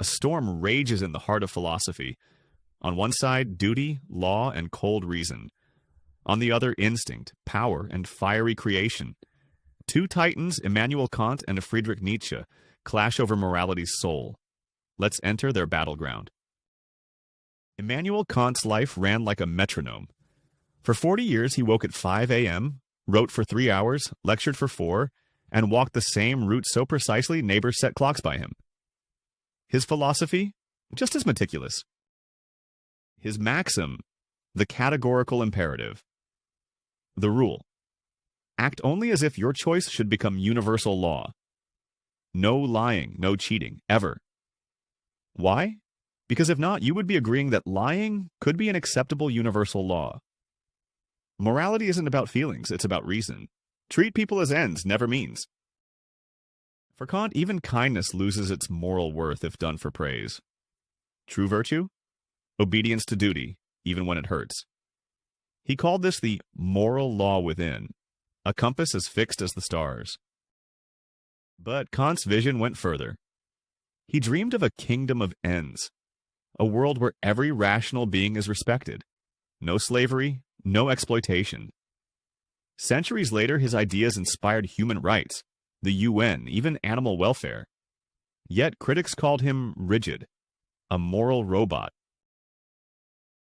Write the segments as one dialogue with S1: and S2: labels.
S1: a storm rages in the heart of philosophy. On one side, duty, law, and cold reason. On the other, instinct, power, and fiery creation. Two titans, Immanuel Kant and Friedrich Nietzsche, clash over morality's soul. Let's enter their battleground. Immanuel Kant's life ran like a metronome. For 40 years, he woke at 5 a.m., wrote for 3 hours, lectured for 4, and walked the same route so precisely neighbors set clocks by him. His philosophy? Just as meticulous. His maxim? The categorical imperative. The rule: act only as if your choice should become universal law. No lying, no cheating, ever. Why? Because if not, you would be agreeing that lying could be an acceptable universal law. Morality isn't about feelings, it's about reason. Treat people as ends, never means. For Kant, even kindness loses its moral worth if done for praise. True virtue? Obedience to duty, even when it hurts. He called this the moral law within, a compass as fixed as the stars. But Kant's vision went further. He dreamed of a kingdom of ends, a world where every rational being is respected. No slavery, no exploitation. Centuries later, his ideas inspired human rights, the UN, even animal welfare. Yet critics called him rigid, a moral robot.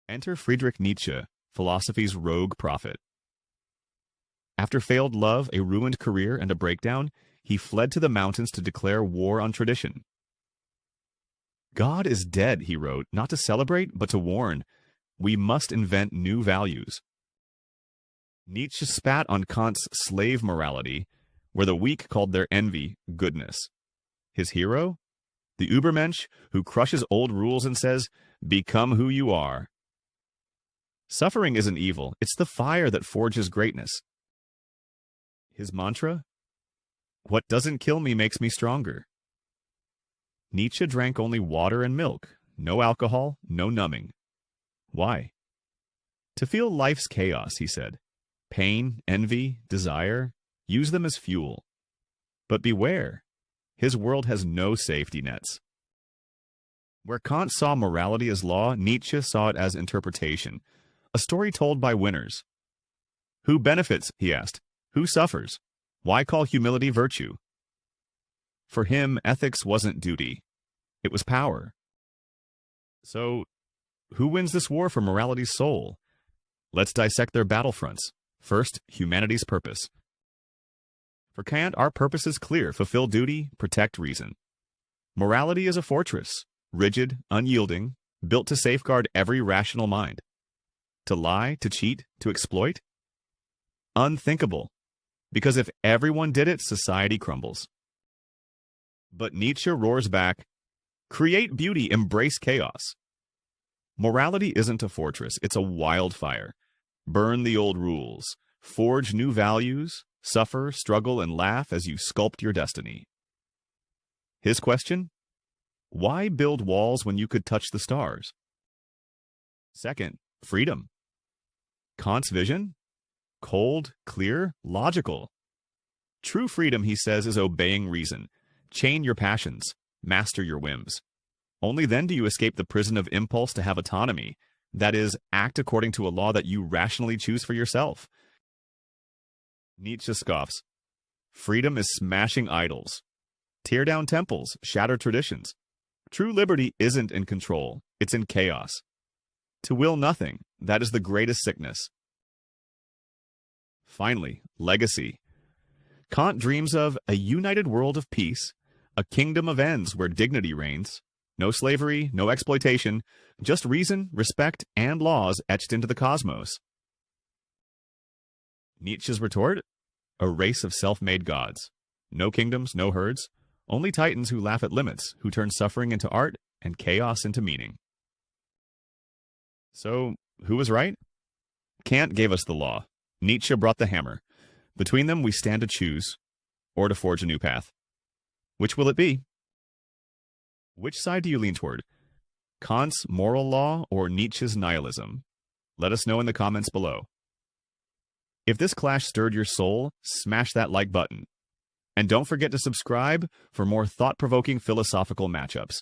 S1: Enter Friedrich Nietzsche, philosophy's rogue prophet. After failed love, a ruined career, and a breakdown, he fled to the mountains to declare war on tradition. God is dead, he wrote, not to celebrate, but to warn. We must invent new values. Nietzsche spat on Kant's slave morality, where the weak called their envy goodness. His hero? The Übermensch, who crushes old rules and says, "Become who you are." Suffering isn't evil, it's the fire that forges greatness. His mantra? What doesn't kill me makes me stronger. Nietzsche drank only water and milk, no alcohol, no numbing. Why? To feel life's chaos, he said. Pain, envy, desire, use them as fuel. But beware, his world has no safety nets. Where Kant saw morality as law, Nietzsche saw it as interpretation, a story told by winners. Who benefits, he asked. Who suffers? Why call humility virtue? For him, ethics wasn't duty. It was power. So, who wins this war for morality's soul? Let's dissect their battlefronts. First, humanity's purpose. For Kant, our purpose is clear: fulfill duty, protect reason. Morality is a fortress, rigid, unyielding, built to safeguard every rational mind. To lie, to cheat, to exploit? Unthinkable, because if everyone did it, society crumbles. But Nietzsche roars back, create beauty, embrace chaos. Morality isn't a fortress, it's a wildfire. Burn the old rules, forge new values, suffer, struggle, and laugh as you sculpt your destiny. His question? Why build walls when you could touch the stars? Second, freedom. Kant's vision? Cold, clear, logical. True freedom, he says, is obeying reason. Chain your passions, master your whims. Only then do you escape the prison of impulse to have autonomy. That is, act according to a law that you rationally choose for yourself. Nietzsche scoffs. Freedom is smashing idols. Tear down temples, shatter traditions. True liberty isn't in control, it's in chaos. To will nothing, that is the greatest sickness. Finally, legacy. Kant dreams of a united world of peace, a kingdom of ends where dignity reigns, no slavery, no exploitation, just reason, respect, and laws etched into the cosmos. Nietzsche's retort? A race of self-made gods. No kingdoms, no herds, only titans who laugh at limits, who turn suffering into art and chaos into meaning. So, who was right? Kant gave us the law. Nietzsche brought the hammer. Between them, we stand to choose, or to forge a new path. Which will it be? Which side do you lean toward? Kant's moral law or Nietzsche's nihilism? Let us know in the comments below. If this clash stirred your soul, smash that like button. And don't forget to subscribe for more thought-provoking philosophical matchups.